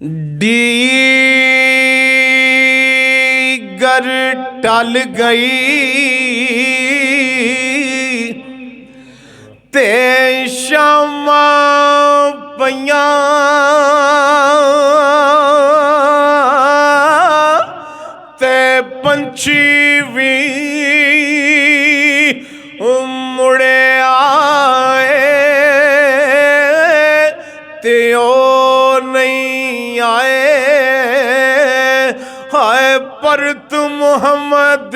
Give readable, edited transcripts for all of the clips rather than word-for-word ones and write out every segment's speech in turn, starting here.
Digger टल गई ते शामा पईयां ते पंछी भी मुड़े आए ते ओ नहीं आए। हाय परत मुहम्मद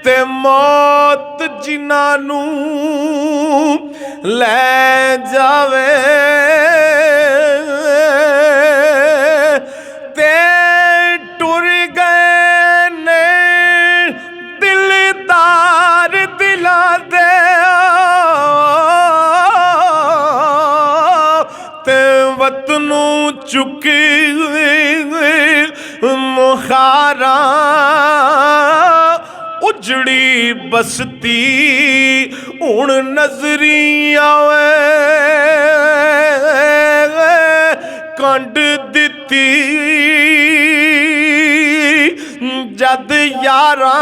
ते मौत जिन्हां ले जावे ते टुर गए ने दिलदार दिलां दे ते वतनू चुकी मुखारा उजड़ी बसती हुण नजरी आवे कंड दिती जद यारा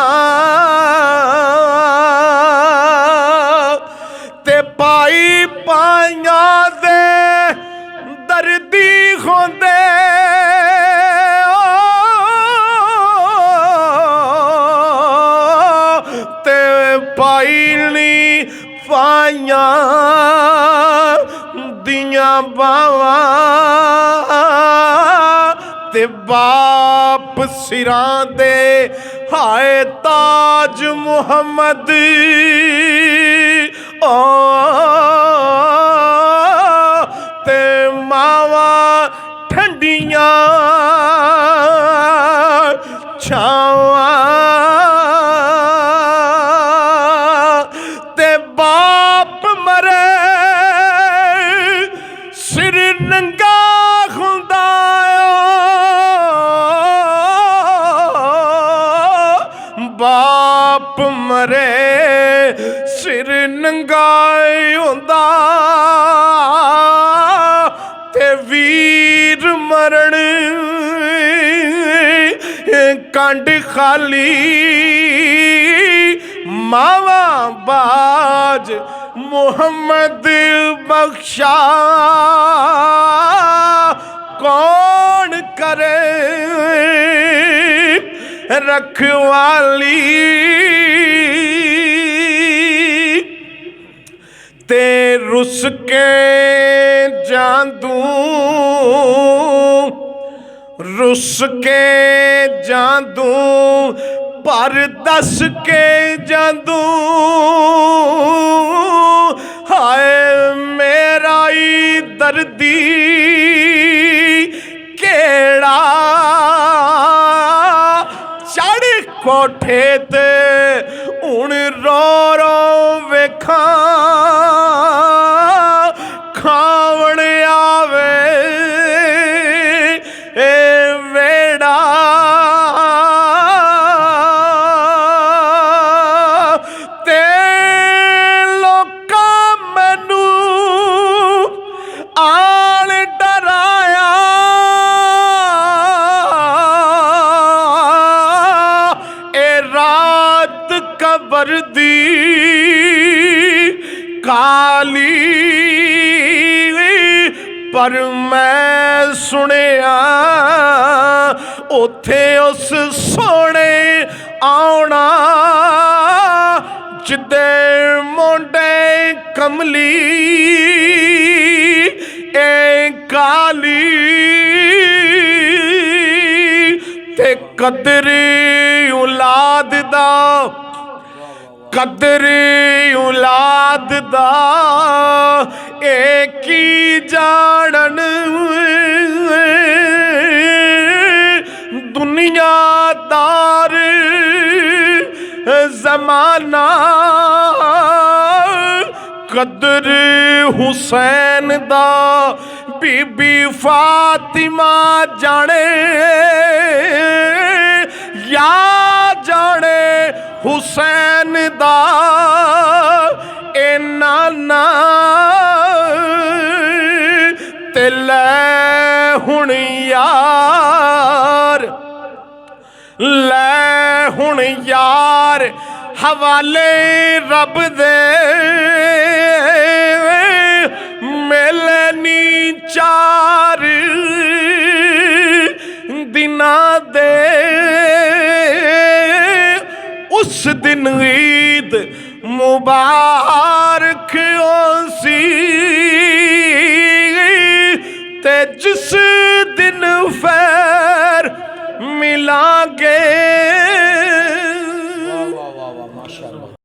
ते पाई पाइयां दे दर्दी होंदे ते पाईनी पाइयां दियां बावां ते बाप सिरां दे हाय ताज मुहम्मद ओ ते मावा ठंडियां छावां ते बाप मरे सिर नंगा हुंदा बाप मरे सिर नंगा हुंदा ते वीर मरण कंड खाली मावा बाज मुहम्मद बख्शा कौन करे रखवाली ते रुस के जांदू रुस के जांदू पर दस के जांदू हाय मेरा ही दर्दी केड़ा चढ़ कोठे ते हुण रो रो वेखां खावण आवे ए वेड़ा ते लोकां मैनू आल डराया ए रात कबर दी काली पर मैं सुनिया उथे उस सोने आउणा जिदे मोंडे कमली ए काली ते कदरी औलाद दा कदरी औलाद दा एक ही जानन दुनियादार जमाना कदर हुसैन दा बीबी फातिमा जाने या जाने हुसैन दा ए नाना ते लै हुण यार, लै हुण यार हवाले रब दे, मिलनी चार दिना दे। उस दिन ईद मुबारक होसी, ते जिस दिन फैर मिलांगे